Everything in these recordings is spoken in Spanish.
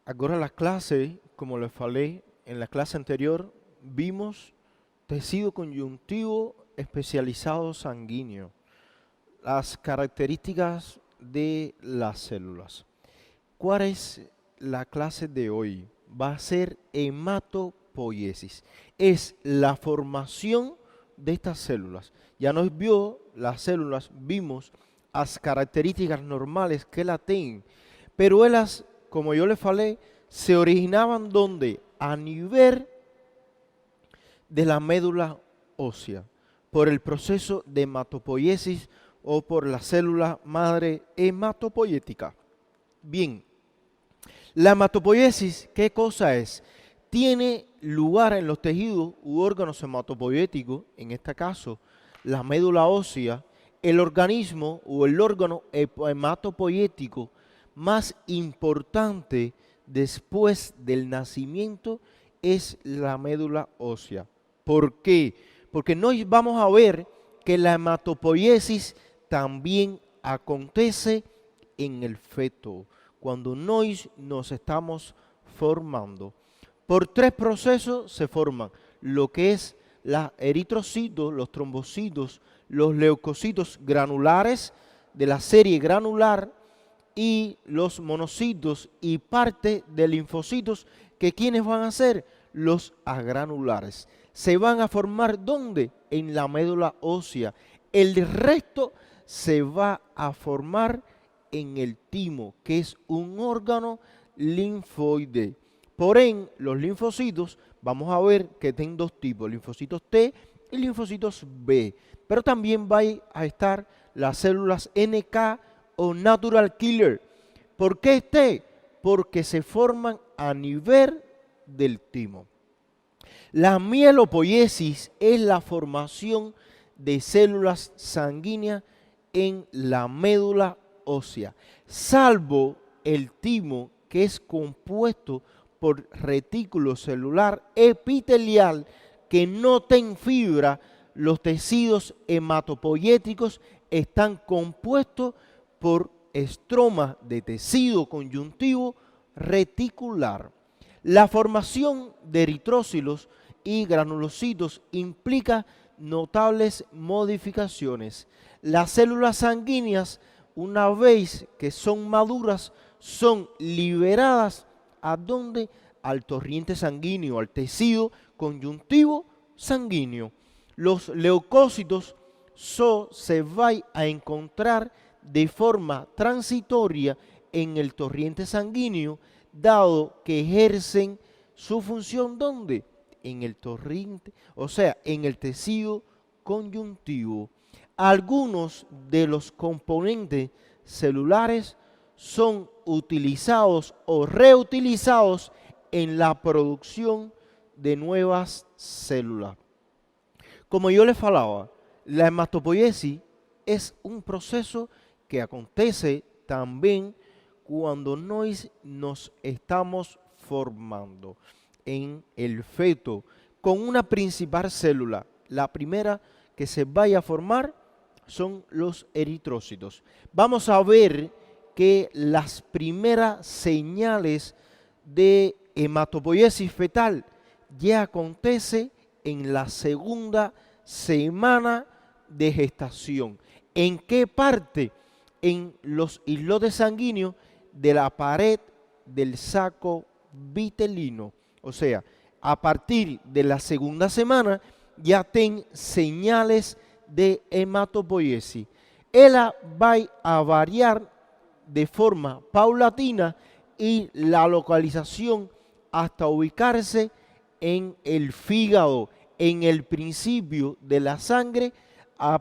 Agora la clase, como les falei en la clase anterior, vimos tejido conjuntivo especializado sanguíneo, las características de las células. ¿Cuál es la clase de hoy? Va a ser hematopoiesis. Es la formación de estas células. Ya nos vio las células, vimos las características normales que la tienen, pero ellas, como yo les falei, se originaban donde? A nivel de la médula ósea, por el proceso de hematopoiesis o por la célula madre hematopoyética. Bien, la hematopoiesis, ¿qué cosa es? Tiene lugar en los tejidos u órganos hematopoyéticos, en este caso la médula ósea, el organismo o el órgano hematopoyético más importante después del nacimiento es la médula ósea. ¿Por qué? Porque nos vamos a ver que la hematopoiesis también acontece en el feto, cuando nos estamos formando. Por tres procesos se forman lo que es los eritrocitos, los trombocitos, los leucocitos granulares de la serie granular y los monocitos y parte de linfocitos que quienes van a ser los agranulares. Se van a formar ¿dónde? En la médula ósea. El resto se va a formar en el timo, que es un órgano linfoide. Por ende, los linfocitos, vamos a ver que tienen dos tipos, linfocitos T y linfocitos B. Pero también va a estar las células NK o natural killer. ¿Por qué T? Porque se forman a nivel del timo. La mielopoiesis es la formación de células sanguíneas en la médula ósea, salvo el timo, que es compuesto por retículo celular epitelial que no tiene fibra. Los tejidos hematopoyéticos están compuestos por estromas de tejido conjuntivo reticular. La formación de eritrócitos y granulocitos implica notables modificaciones. Las células sanguíneas, una vez que son maduras, son liberadas ¿a dónde? Al torrente sanguíneo, al tejido conjuntivo sanguíneo. Los leucocitos se van a encontrar de forma transitoria en el torrente sanguíneo, dado que ejercen su función ¿dónde? En el torrente, o sea, en el tejido conjuntivo. Algunos de los componentes celulares son utilizados o reutilizados en la producción de nuevas células. Como yo les falaba, la hematopoiesis es un proceso que acontece también cuando nos estamos formando en el feto con una principal célula. La primera que se vaya a formar son los eritrócitos. Vamos a ver que las primeras señales de hematopoiesis fetal ya acontece en la segunda semana de gestación. ¿En qué parte? En los islotes sanguíneos de la pared del saco vitelino. O sea, a partir de la segunda semana ya ten señales de hematopoiesis. Ella va a variar de forma paulatina y la localización hasta ubicarse en el fígado, en el principio de la sangre,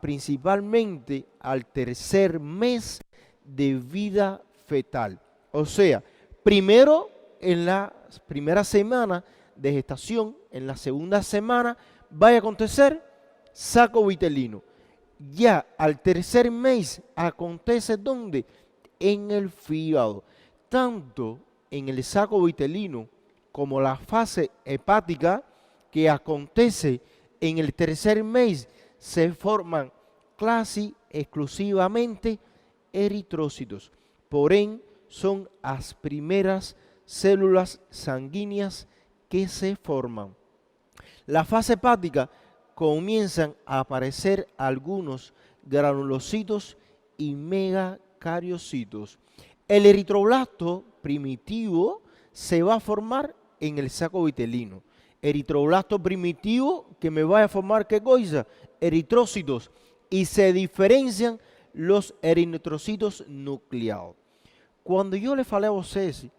principalmente al tercer mes de vida fetal. O sea, primero en la primera semana de gestación, en la segunda semana va a acontecer saco vitelino. Ya al tercer mes acontece ¿dónde? En el fígado. Tanto en el saco vitelino como la fase hepática que acontece en el tercer mes se forman casi exclusivamente eritrócitos. Por ende, son las primeras células sanguíneas que se forman. La fase hepática comienzan a aparecer algunos granulocitos y megacariocitos. El eritroblasto primitivo se va a formar en el saco vitelino. Eritroblasto primitivo que me va a formar, ¿qué cosa? Eritrócitos. Y se diferencian los eritrocitos nucleados. Cuando yo le falei a vocês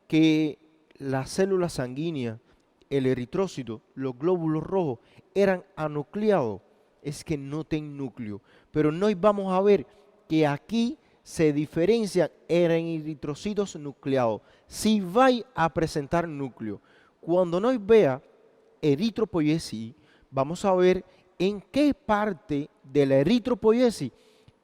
que las células sanguíneas, el eritrócito, los glóbulos rojos eran anucleados, es que no tienen núcleo. Pero nos vamos a ver que aquí se diferencian en eritrocitos nucleados. Si va a presentar núcleo. Cuando nos vea eritropoiesis, vamos a ver en qué parte de la eritropoiesis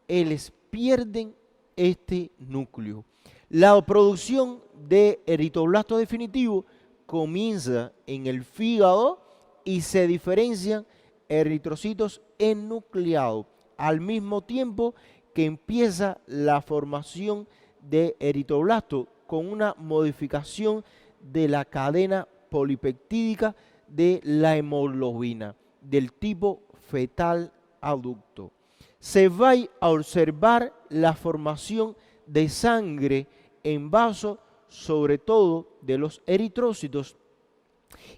ellos pierden este núcleo. La producción de eritroblasto definitivo comienza en el fígado y se diferencian eritrocitos enucleados al mismo tiempo que empieza la formación de eritroblasto con una modificación de la cadena polipeptídica de la hemoglobina del tipo fetal adulto. Se va a observar la formación de sangre en vasos, sobre todo de los eritrócitos,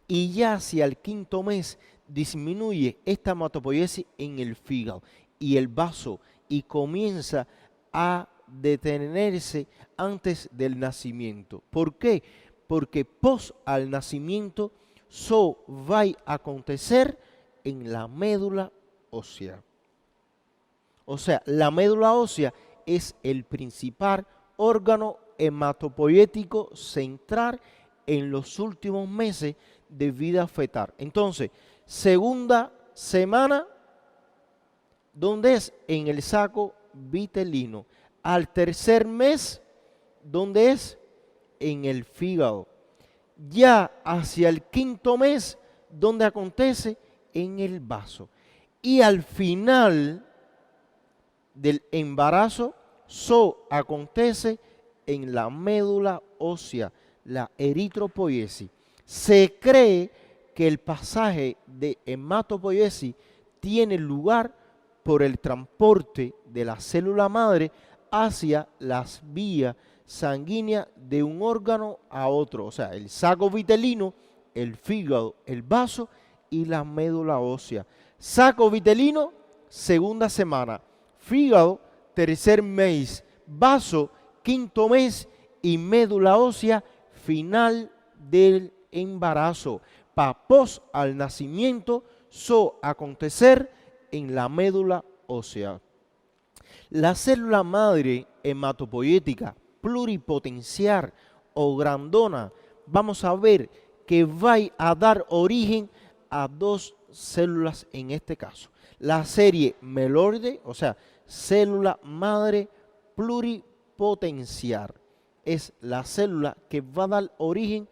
y ya hacia el quinto mes disminuye esta hematopoiesis en el fígado y el vaso y comienza a detenerse antes del nacimiento. ¿Por qué? Porque post al nacimiento eso va a acontecer en la médula ósea. O sea, la médula ósea es el principal órgano hematopoietíco central en los últimos meses de vida fetal. Entonces, segunda semana, ¿dónde es? En el saco vitelino. Al tercer mes, ¿dónde es? En el fígado. Ya hacia el quinto mes, ¿dónde acontece? En el vaso. Y al final del embarazo, eso acontece en la médula ósea, la eritropoiesis. Se cree que el pasaje de hematopoiesis tiene lugar por el transporte de la célula madre hacia las vías sanguíneas de un órgano a otro, o sea, el saco vitelino, el fígado, el vaso y la médula ósea. Saco vitelino, segunda semana. Fígado, tercer mes. Vaso, quinto mes. Y médula ósea, final del embarazo. Post al nacimiento, eso acontecer en la médula ósea. La célula madre hematopoietica pluripotencial o grandona, vamos a ver que va a dar origen a dos células en este caso. La serie meloide, o sea, célula madre pluripotencial, es la célula que va a dar origen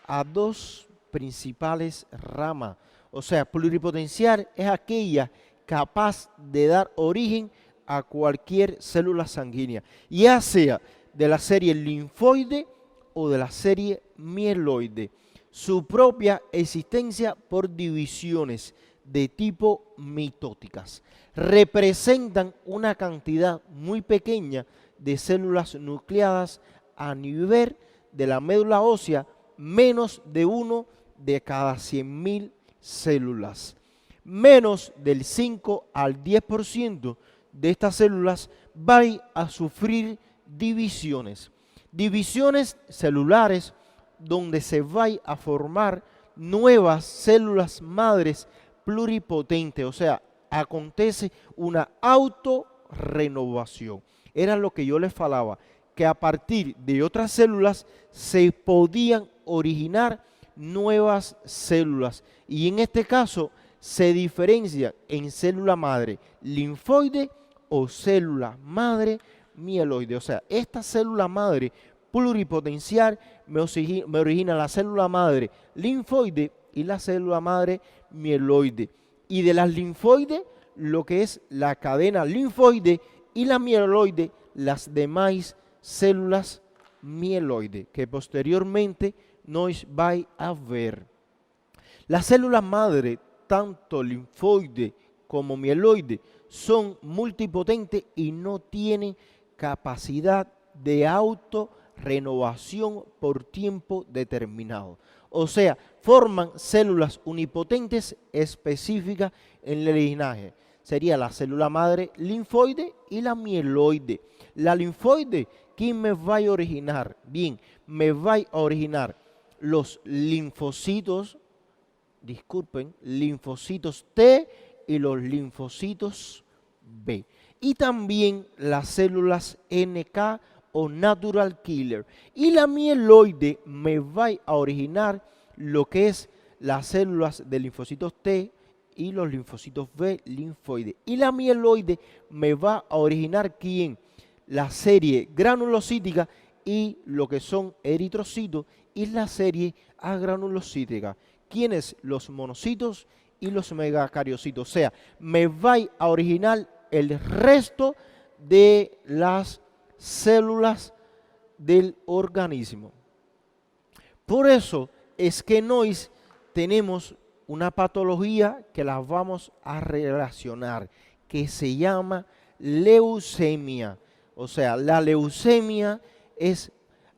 a dos principales ramas. O sea, pluripotencial es aquella capaz de dar origen a cualquier célula sanguínea, ya sea de la serie linfoide o de la serie mieloide. Su propia existencia por divisiones de tipo mitóticas. Representan una cantidad muy pequeña de células nucleadas a nivel de la médula ósea, menos de 1 de cada 100.000 células. Menos del 5 al 10% de estas células van a sufrir divisiones. Divisiones celulares donde se van a formar nuevas células madres pluripotentes, o sea, acontece una autorrenovación. Era lo que yo les falaba, que a partir de otras células se podían originar nuevas células. Y en este caso se diferencia en célula madre linfoide o célula madre mieloide. O sea, esta célula madre pluripotencial me origina la célula madre linfoide y la célula madre mieloide. Y de las linfoides, lo que es la cadena linfoide y la mieloide, las demás células mieloide, que posteriormente nos va a ver. Las células madre, tanto linfoide como mieloide, son multipotentes y no tienen capacidad de autorrenovación por tiempo determinado. O sea, forman células unipotentes específicas en el linaje. Sería la célula madre linfoide y la mieloide. La linfoide, ¿quién me va a originar? Bien, me va a originar los linfocitos, linfocitos T y los linfocitos B. Y también las células NK o Natural Killer. Y la mieloide me va a originar lo que es las células de linfocitos T y los linfocitos B linfoide. Y la mieloide me va a originar ¿quién? La serie granulocítica y lo que son eritrocitos y la serie agranulocítica. ¿Quiénes? Los monocitos y los megacariocitos. O sea, me va a originar el resto de las células del organismo. Por eso es que nosotros tenemos una patología que la vamos a relacionar, que se llama leucemia. O sea, la leucemia es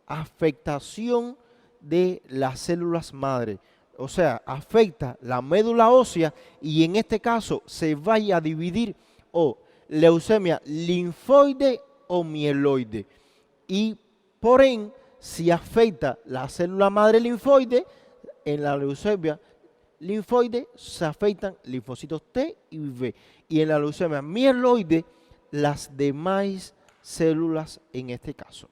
afectación de las células madre. O sea, afecta la médula ósea y en este caso se vaya a dividir o leucemia linfoide o mieloide. Y por ende, si afecta la célula madre linfoide, en la leucemia linfoide se afectan linfocitos T y B. Y en la leucemia mieloide, las demás células en este caso.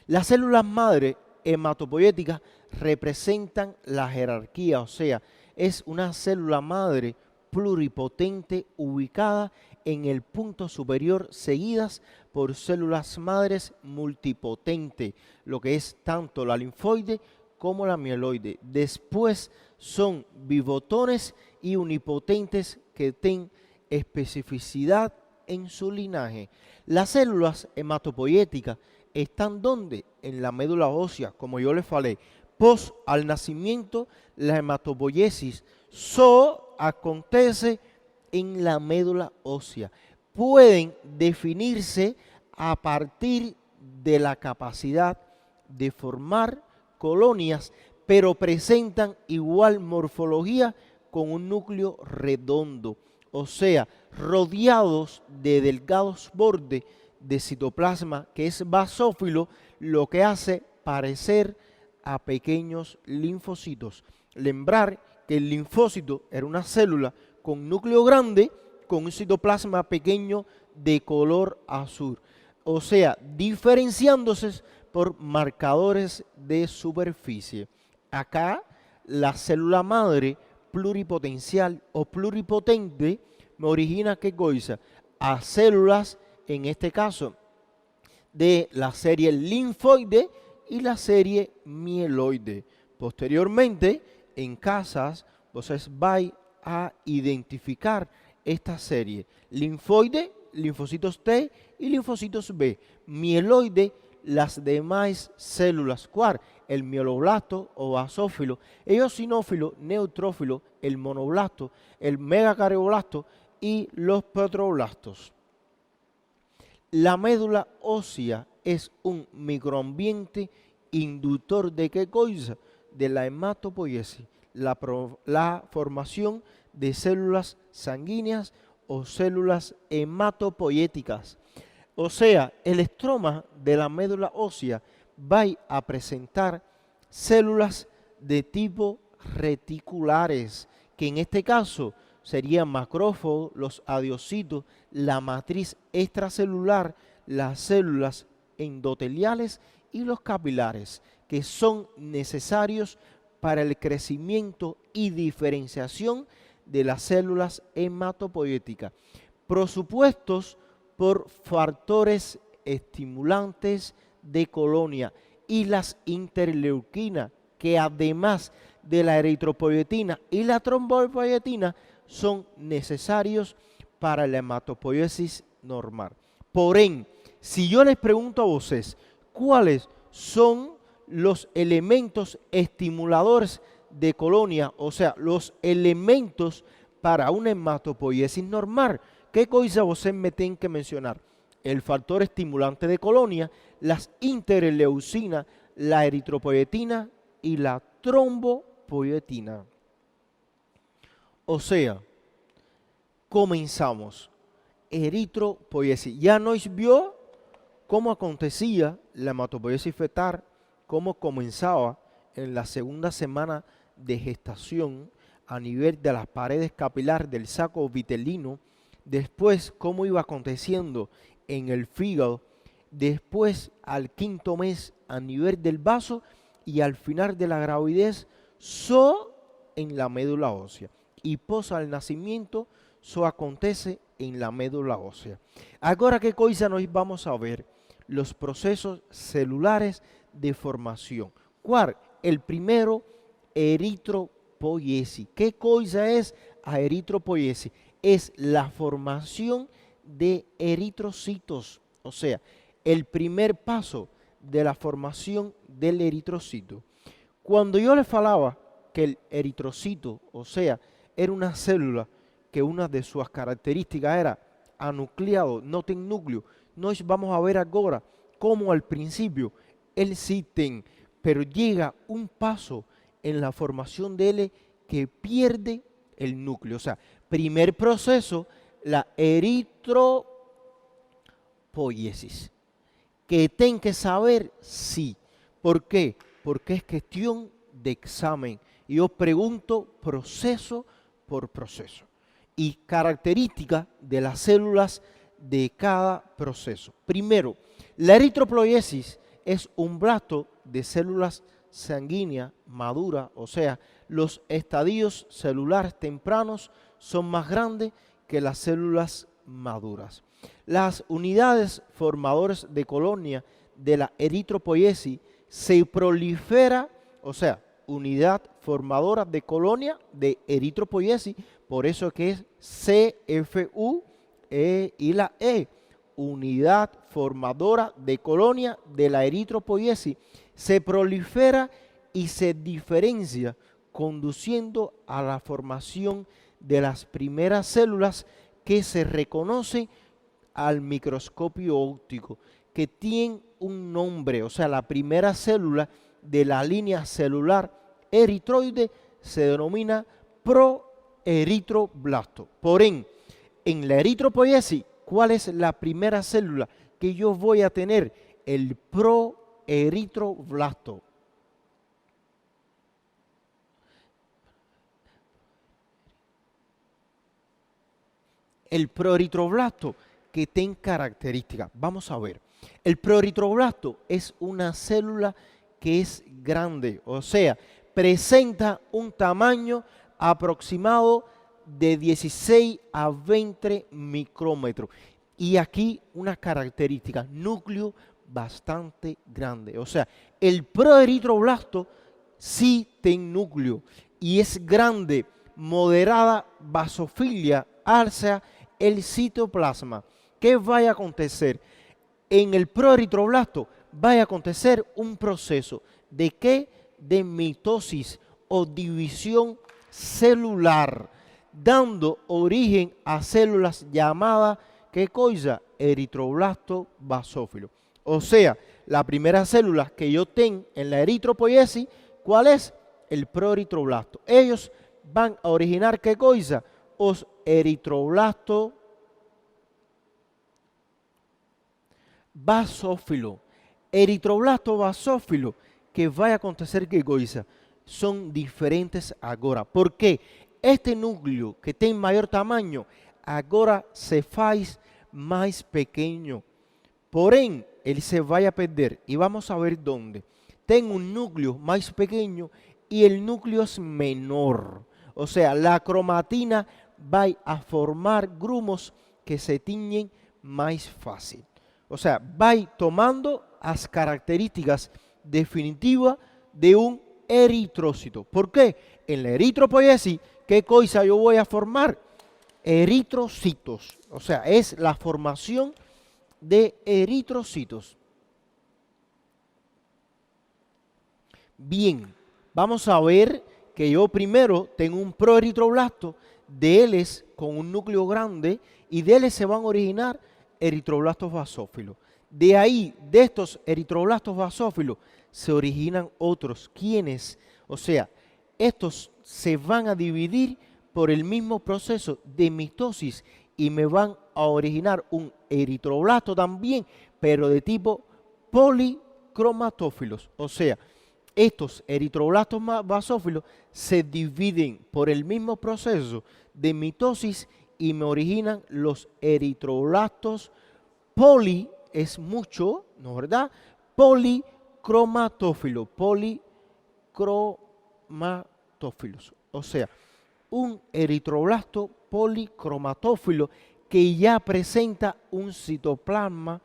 Las células madre hematopoyéticas representan la jerarquía, o sea, es una célula madre pluripotente ubicada en el punto superior, seguidas por células madres multipotentes, lo que es tanto la linfoide como la mieloide. Después son bibotones y unipotentes que tienen especificidad en su linaje. Las células hematopoyéticas están ¿dónde? En la médula ósea, como yo les falé. Post al nacimiento, la hematopoiesis solo acontece en la médula ósea. Pueden definirse a partir de la capacidad de formar colonias, pero presentan igual morfología con un núcleo redondo, o sea, rodeados de delgados bordes de citoplasma que es basófilo, lo que hace parecer a pequeños linfocitos. Lembrar que el linfócito era una célula con núcleo grande, con un citoplasma pequeño de color azul. O sea, diferenciándose por marcadores de superficie. Acá, la célula madre pluripotencial o pluripotente me origina ¿qué cosa? A células, en este caso, de la serie linfoide y la serie mieloide. Posteriormente, en casas, ustedes van a identificar esta serie. Linfoide, linfocitos T y linfocitos B. Mieloide, las demás células. ¿Cuál? El mieloblasto o basófilo, eosinófilo, neutrófilo, el monoblasto, el megacardioblasto y los petroblastos. La médula ósea es un microambiente inductor de ¿qué cosa? De la hematopoiesis, la formación de células sanguíneas o células hematopoyéticas. O sea, el estroma de la médula ósea va a presentar células de tipo reticulares, que en este caso serían macrófagos, los adiocitos, la matriz extracelular, las células endoteliales y los capilares, que son necesarios para el crecimiento y diferenciación de las células hematopoyéticas, prosupuestos por factores estimulantes de colonia y las interleuquinas, que además de la eritropoyetina y la trombopoyetina son necesarios para la hematopoiesis normal. Por ende, si yo les pregunto a ustedes, ¿cuáles son los elementos estimuladores de colonia? O sea, los elementos para una hematopoiesis normal. ¿Qué cosa ustedes me tienen que mencionar? El factor estimulante de colonia, las interleucinas, la eritropoyetina y la trombopoyetina. O sea, comenzamos. Eritropoiesis. Ya nos vio cómo acontecía la hematopoiesis fetal, cómo comenzaba en la segunda semana de gestación a nivel de las paredes capilares del saco vitelino, después cómo iba aconteciendo en el fígado, después al quinto mes a nivel del vaso y al final de la gravidez en la médula ósea. Y pos al nacimiento, acontece en la médula ósea. Ahora, ¿qué cosa nos vamos a ver? Los procesos celulares de formación. ¿Cuál? El primero, eritropoiesis. ¿Qué cosa es la eritropoiesis? Es la formación de eritrocitos. O sea, el primer paso de la formación del eritrocito. Cuando yo les falaba que el eritrocito, o sea, era una célula que una de sus características era anucleado, no tiene núcleo, nos vamos a ver ahora cómo al principio él sí tiene, pero llega un paso en la formación de él que pierde el núcleo. O sea, primer proceso, la eritropoiesis. Que tienen que saber sí. ¿Por qué? Porque es cuestión de examen. Y yo pregunto proceso por proceso. Y características de las células de cada proceso. Primero, la eritropoiesis es un blasto de células sanguíneas maduras, o sea, los estadios celulares tempranos son más grandes que las células maduras. Las unidades formadoras de colonia de la eritropoiesis se prolifera, o sea, unidad formadora de colonia de eritropoiesis, por eso que es CFU y la E, unidad formadora de colonia de la eritropoiesis, se prolifera y se diferencia, conduciendo a la formación de las primeras células que se reconocen al microscopio óptico, que tienen un nombre. O sea, la primera célula de la línea celular eritroide se denomina proeritroblasto. Por ende, en la eritropoiesis, ¿cuál es la primera célula que yo voy a tener? El proeritroblasto. El proeritroblasto que tiene características. Vamos a ver. El proeritroblasto es una célula que es grande, o sea, presenta un tamaño aproximado de 16 a 20 micrómetros. Y aquí una característica, núcleo bastante grande. O sea, el proeritroblasto sí tiene núcleo y es grande, moderada basofilia hacia el citoplasma. ¿Qué va a acontecer? En el proeritroblasto va a acontecer un proceso de ¿qué? De mitosis o división celular, dando origen a células llamadas, ¿qué cosa? Eritroblasto basófilo. O sea, la primera célula que yo tengo en la eritropoiesis, ¿cuál es? El proeritroblasto. Ellos van a originar ¿qué cosa? Os eritroblasto basófilo. Eritroblasto basófilo, que va a acontecer ¿qué cosa? Son diferentes ahora. ¿Por qué? Este núcleo que tiene mayor tamaño, ahora se faz más pequeño. Por ende, él se va a perder. Y vamos a ver dónde. Tengo un núcleo más pequeño y el núcleo es menor. O sea, la cromatina va a formar grumos que se tiñen más fácil. O sea, va tomando las características definitivas de un eritrocito. ¿Por qué? En la eritropoiesis, ¿qué cosa yo voy a formar? Eritrocitos. O sea, es la formación de eritrocitos. Bien, vamos a ver que yo primero tengo un proeritroblasto, de él es con un núcleo grande y de él se van a originar eritroblastos basófilos. De ahí, de estos eritroblastos basófilos, se originan otros. ¿Quiénes? O sea, estos se van a dividir por el mismo proceso de mitosis y me van a originar un eritroblasto también, pero de tipo policromatófilos. O sea, estos eritroblastos basófilos se dividen por el mismo proceso de mitosis y me originan los eritroblastos poli, es mucho, ¿no es verdad? Policromatófilos, policromatófilos. O sea, un eritroblasto policromatófilo que ya presenta un citoplasma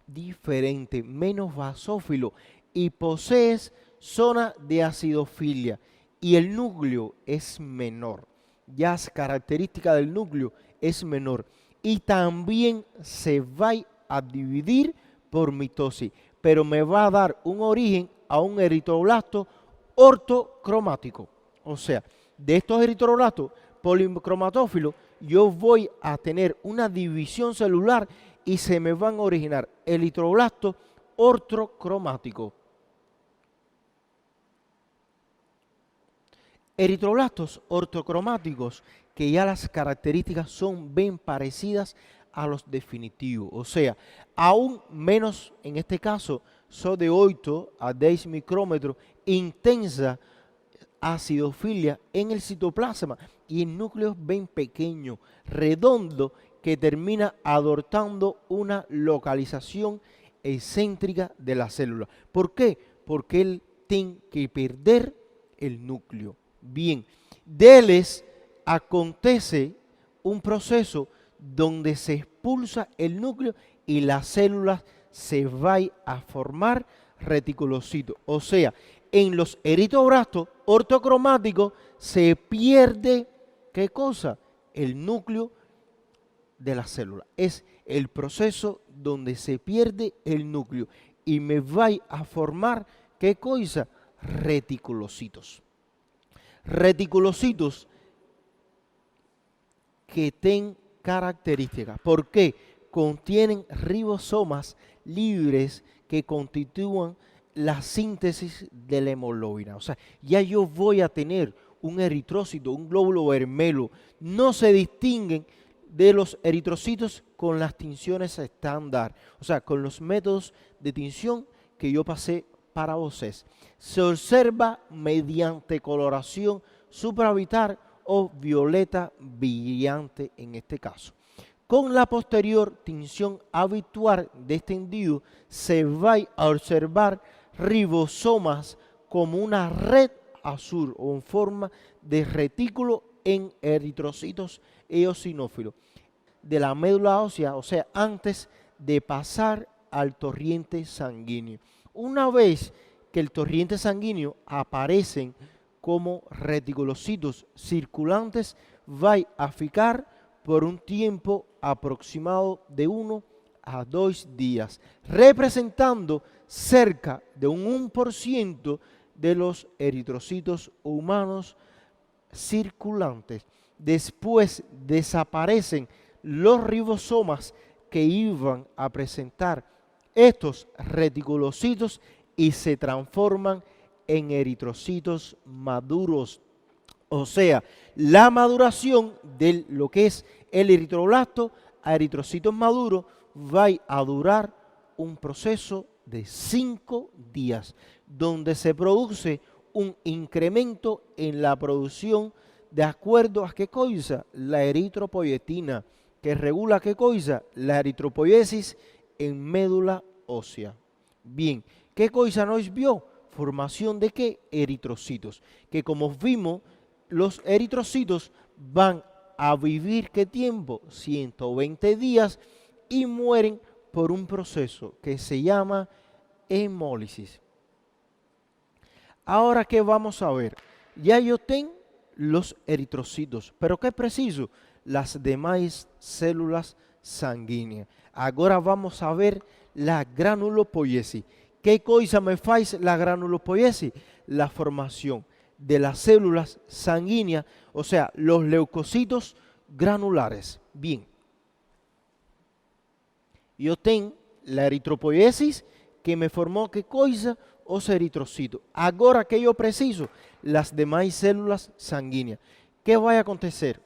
diferente, menos basófilo y posee zona de acidofilia y el núcleo es menor. Ya es característica del núcleo es menor y también se va a dividir por mitosis, pero me va a dar un origen a un eritroblasto ortocromático. O sea, de estos eritroblastos policromatófilos yo voy a tener una división celular y se me van a originar eritroblastos ortocromáticos. Eritroblastos ortocromáticos que ya las características son bien parecidas a los definitivos, o sea, aún menos en este caso son de 8 a 10 micrómetros, intensa acidofilia en el citoplasma y en núcleos bien pequeños, redondo, que termina adoptando una localización excéntrica de la célula. ¿Por qué? Porque él tiene que perder el núcleo. Bien, de él acontece un proceso donde se expulsa el núcleo y las células se van a formar reticulocitos. O sea, en los eritroblastos ortocromáticos se pierde, ¿qué cosa? El núcleo de la célula. Es el proceso donde se pierde el núcleo y me va a formar, ¿qué cosa? Reticulocitos. Reticulocitos que tienen características. ¿Por qué? Contienen ribosomas libres que constituyen la síntesis de la hemoglobina. O sea, ya yo voy a tener un eritrocito, un glóbulo vermelho. No se distinguen de los eritrocitos con las tinciones estándar. O sea, con los métodos de tinción que yo pasé para vocês. Se observa mediante coloración supraorbital o violeta brillante en este caso. Con la posterior tinción habitual de este individuo se va a observar ribosomas como una red azul o en forma de retículo en eritrocitos eosinófilos de la médula ósea, o sea, antes de pasar al torrente sanguíneo. Una vez que el torrente sanguíneo aparecen como reticulocitos circulantes, va a ficar por un tiempo aproximado de 1 a 2 días, representando cerca de un 1% de los eritrocitos humanos circulantes. Después desaparecen los ribosomas que iban a presentar estos reticulocitos y se transforman en eritrocitos maduros. O sea, la maduración de lo que es el eritroblasto a eritrocitos maduros va a durar un proceso de 5 días, donde se produce un incremento en la producción de acuerdo a qué cosa, la eritropoyetina, que regula qué cosa, la eritropoiesis en médula ósea. Bien, ¿qué cosa nos vio? Formación de qué? Eritrocitos, que como vimos, los eritrocitos van a vivir ¿qué tiempo? 120 días y mueren por un proceso que se llama hemólisis. Ahora, ¿qué vamos a ver? Ya yo tengo los eritrocitos, pero ¿qué preciso? Las demás células sanguíneas. Agora vamos a ver la granulopoiesis. ¿Qué cosa me faz la granulopoiesis? La formación de las células sanguíneas, o sea, los leucocitos granulares. Bien. Yo tengo la eritropoiesis que me formó ¿qué cosa? Os eritrocitos. Agora que yo preciso, las demás células sanguíneas. ¿Qué va a acontecer?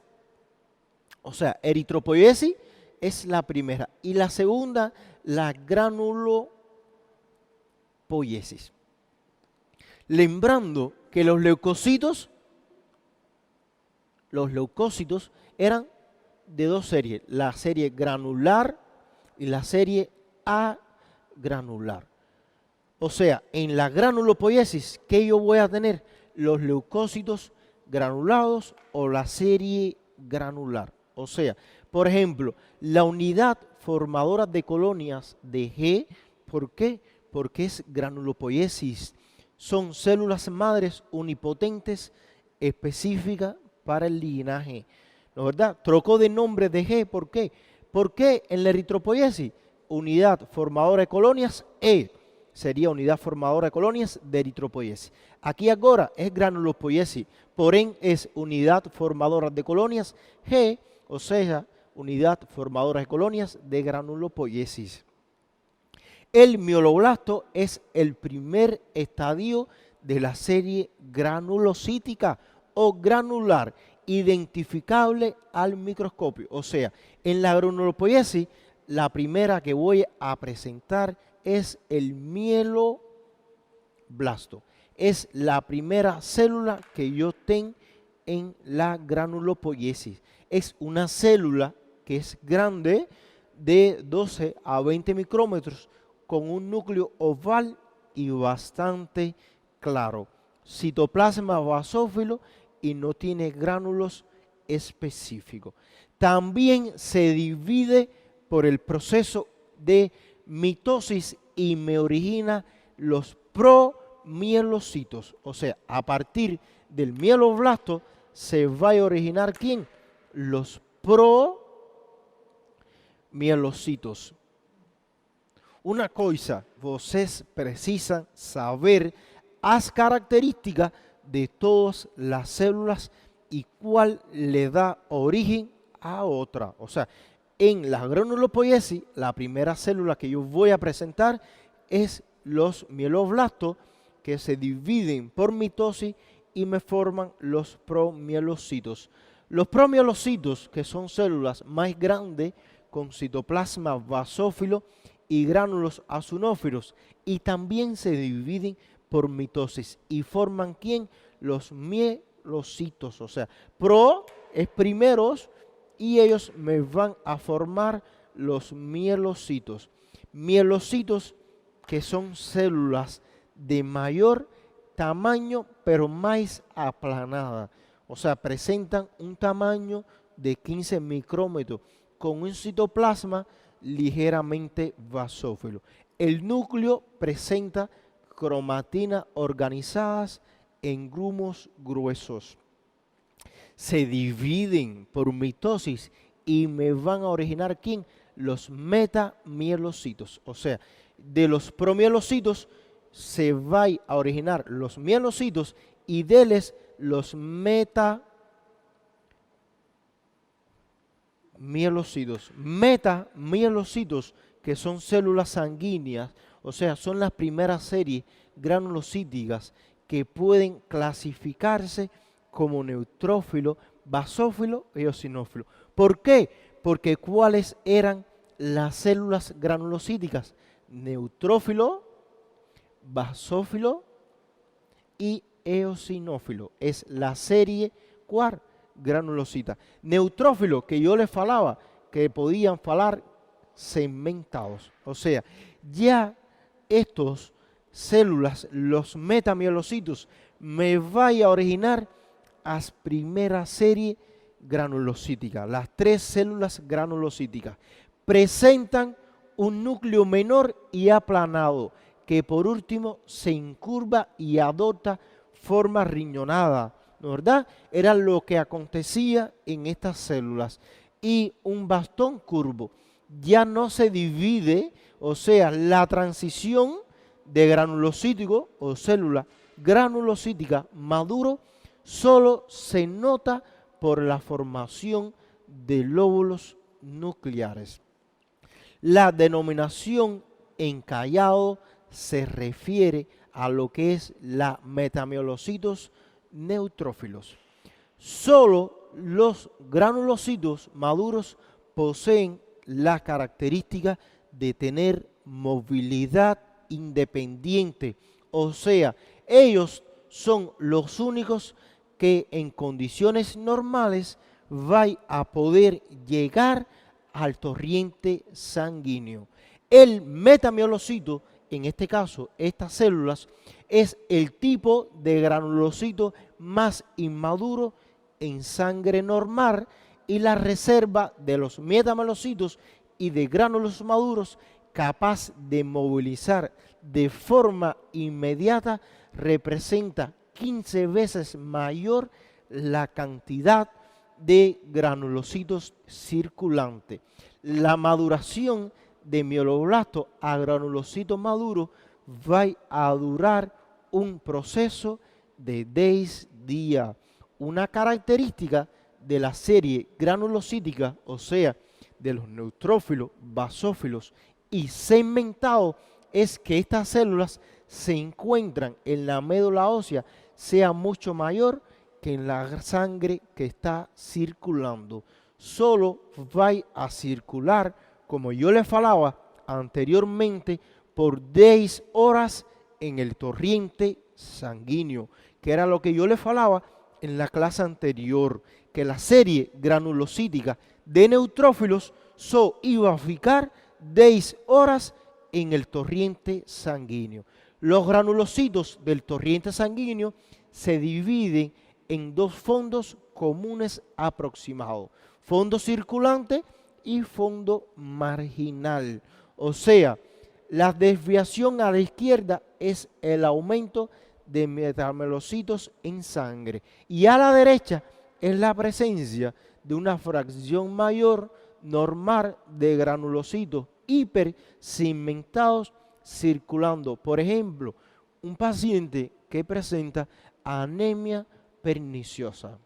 O sea, eritropoiesis es la primera. Y la segunda, la granulopoiesis. Lembrando que los leucocitos eran de dos series, la serie granular y la serie agranular. O sea, en la granulopoiesis, ¿qué yo voy a tener? Los leucocitos granulados o la serie granular. O sea, por ejemplo, la unidad formadora de colonias de G, ¿por qué? Porque es granulopoiesis. Son células madres unipotentes específicas para el linaje. ¿No es verdad? Trocó de nombre de G, ¿por qué? Porque en la eritropoiesis, unidad formadora de colonias E sería unidad formadora de colonias de eritropoiesis. Aquí ahora es granulopoiesis, porém es unidad formadora de colonias G, o sea, unidad formadora de colonias de granulopoiesis. El mieloblasto es el primer estadio de la serie granulocítica o granular, identificable al microscopio. O sea, en la granulopoiesis, la primera que voy a presentar es el mieloblasto. Es la primera célula que yo tengo en la granulopoiesis. Es una célula que es grande, de 12 a 20 micrómetros, con un núcleo oval y bastante claro. Citoplasma basófilo y no tiene gránulos específicos. También se divide por el proceso de mitosis y me origina los promielocitos. O sea, a partir del mieloblasto se va a originar ¿quién? Los promielocitos. Una cosa, vocês precisam saber as características de todas las células y cuál le da origen a otra. O sea, en la granulopoiesis, la primera célula que yo voy a presentar es los mieloblastos, que se dividen por mitosis y me forman los promielocitos. Los promielocitos, que son células más grandes con citoplasma basófilo y gránulos azonófilos, y también se dividen por mitosis y forman ¿quién? Los mielocitos. O sea, pro es primeros y ellos me van a formar los mielocitos. Mielocitos que son células de mayor tamaño pero más aplanadas. O sea, presentan un tamaño de 15 micrómetros con un citoplasma ligeramente basófilo. El núcleo presenta cromatina organizadas en grumos gruesos. Se dividen por mitosis y me van a originar ¿quién? Los metamielocitos. O sea, de los promielocitos se va a originar los mielocitos y de ellos los metamielocitos. Metamielocitos, que son células sanguíneas, o sea, son las primeras series granulocíticas que pueden clasificarse como neutrófilo, basófilo y eosinófilo. ¿Por qué? Porque ¿cuáles eran las células granulocíticas? Neutrófilo, basófilo y eosinófilo. Es la serie cuar granulocita. Neutrófilo, que yo les falaba, que podían falar segmentados. O sea, ya estos células, los metamielocitos, me van a originar las primeras series granulocíticas. Las tres células granulocíticas presentan un núcleo menor y aplanado, que por último se incurva y adopta forma riñonada, ¿no verdad? Era lo que acontecía en estas células. Y un bastón curvo. ya no se divide, o sea, la transición de granulocítico o célula granulocítica maduro solo se nota por la formación de lóbulos nucleares. La denominación encallado se refiere a lo que es la metamielocitos neutrófilos. Solo los granulocitos maduros poseen la característica de tener movilidad independiente, o sea, ellos son los únicos que en condiciones normales van a poder llegar al torrente sanguíneo. El metamielocito, en este caso, estas células, es el tipo de granulocito más inmaduro en sangre normal y la reserva de los metamielocitos y de gránulos maduros capaz de movilizar de forma inmediata representa 15 veces mayor la cantidad de granulocitos circulantes. La maduración de mieloblasto a granulocito maduro va a durar un proceso de 10 días. Una característica de la serie granulocítica, o sea, de los neutrófilos, basófilos y segmentados, es que estas células se encuentran en la médula ósea, sea mucho mayor que en la sangre que está circulando. Solo va a circular, como yo les falaba anteriormente, por 10 horas en el torrente sanguíneo, que era lo que yo les falaba en la clase anterior, que la serie granulocítica de neutrófilos iba a ficar 10 horas en el torrente sanguíneo. Los granulocitos del torrente sanguíneo se dividen en dos fondos comunes aproximados: fondo circulante y fondo marginal. O sea, la desviación a la izquierda es el aumento de metamelocitos en sangre y a la derecha es la presencia de una fracción mayor normal de granulocitos hipersegmentados circulando. Por ejemplo, un paciente que presenta anemia perniciosa.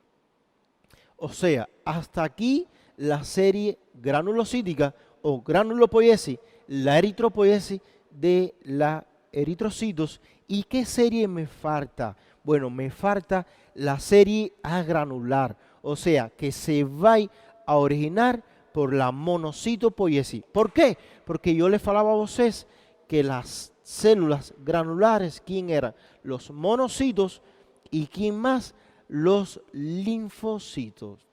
O sea, hasta aquí la serie granulocítica o granulopoiesis, la eritropoiesis de la eritrocitos. ¿Y qué serie me falta? Bueno, me falta la serie agranular, o sea, que se va a originar por la monocitopoiesis. ¿Por qué? Porque yo les falaba a ustedes que las células granulares, ¿quién eran? Los monocitos. ¿Y quién más? Los linfocitos.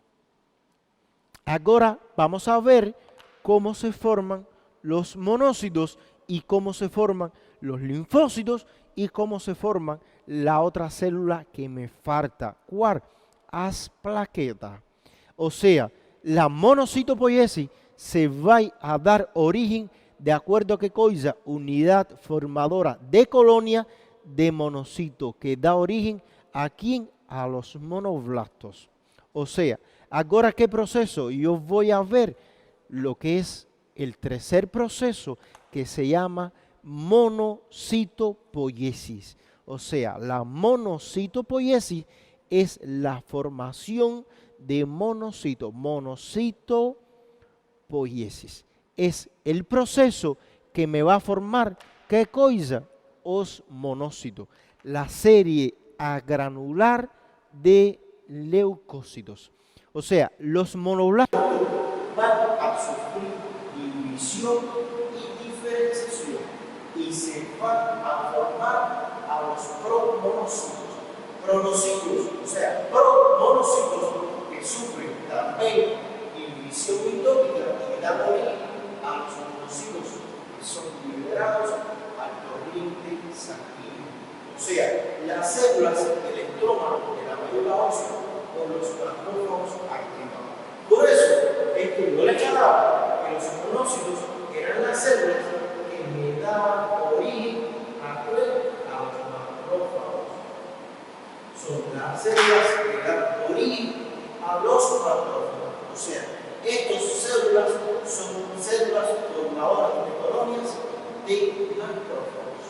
Ahora vamos a ver cómo se forman los monocitos y cómo se forman los linfocitos y cómo se forman la otra célula que me falta. ¿Cuál? Las plaquetas. O sea, la monocitopoiesis se va a dar origen de acuerdo a qué cosa, unidad formadora de colonia de monocito, que da origen a quién, a los monoblastos. O sea, ahora qué proceso, yo voy a ver lo que es el tercer proceso que se llama monocitopoiesis. O sea, la monocitopoiesis es la formación de monocitos, monocitopoiesis. Es el proceso que me va a formar, ¿qué cosa? Os monocitos, la serie agranular de leucocitos. O sea, los monoblastos van a sufrir división y diferenciación y se van a formar a los promonocitos. Pronocitos, o sea, promonocitos que sufren también división mitótica y dan origen a los monocitos que son liberados al torrente sanguíneo. O sea, las células del estrómago de la médula ósea o los macrófagos activados. Por eso es que yo les hablaba que los monocitos eran las células que me daban origen a los macrófagos. Son las células que dan origen a los macrófagos. O sea, estas células son células formadoras de colonias de macrófagos.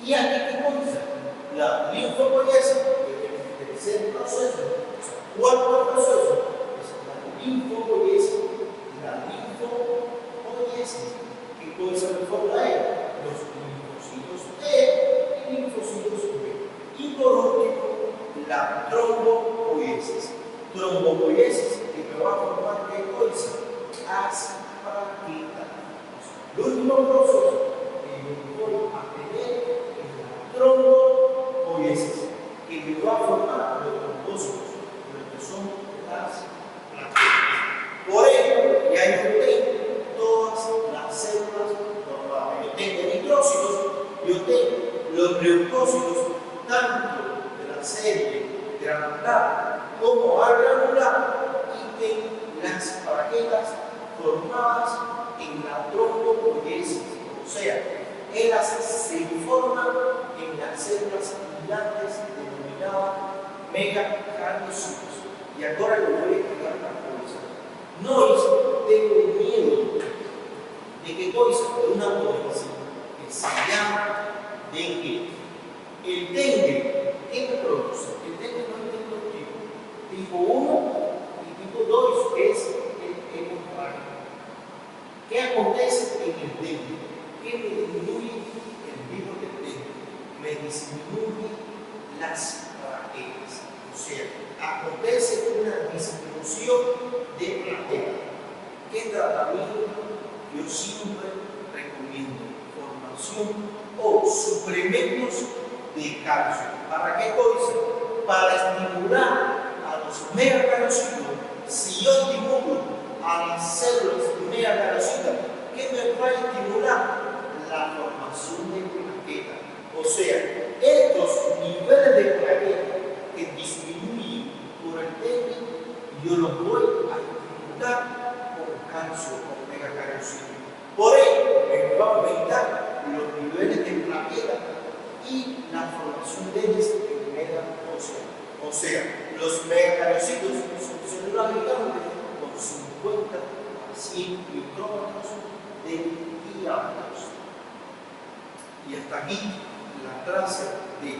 ¿Y aquí qué consta? La linfopoiesis, que es el tercer proceso, cuarto proceso, es la linfopoiesis. La linfopoiesis, ¿qué cosa me forma ella? Los linfocitos T y linfocitos B. Y por último, la trombopoiesis. Trombopoiesis que me va a formar qué cosa? Asparagita. El último proceso que voy a tener es la trombopoiesis, que me va a formar los trombocitos, lo que son las plaquetas. Por ello, ya yo tengo todas las células normales. Yo tengo eritrócitos, yo tengo los leucócitos, tanto de la serie granular como agranular, y tengo las plaquetas formadas en la trombopoiesis. O sea, ellas se forman en las células gigantes denominadas megacardiocitos. Y ahora lo voy a explicar una cosa. No tengo miedo de que cosa de una dolencia que se llama dengue. El dengue, ¿qué me produce? El dengue no tiene dos tipos. Tipo 1 y tipo 2 es el contrario. ¿Qué acontece en el dengue? ¿Qué me disminuye el virus del dengue? Me disminuye las plaquetas. O sea, acontece una disminución de plaquetas. ¿Qué tratamiento yo siempre recomiendo? Formación o suplementos de calcio. ¿Para qué cosa? Para estimular a los megacarocitos. Si yo estimulo a las células megacarocitas, ¿qué me va a estimular? La formación de plaquetas. O sea, estos niveles de plaquetas que disminuyen por el dengue, yo los voy a estimular con calcio, con megacarocitos. Por ello, me va a aumentar los niveles de plaquetas y la formación de ellas en megaósea. O sea, los megacarocitos son células gigantes con 50 a 100 micrómetros de diámetro. Y hasta aquí la clase de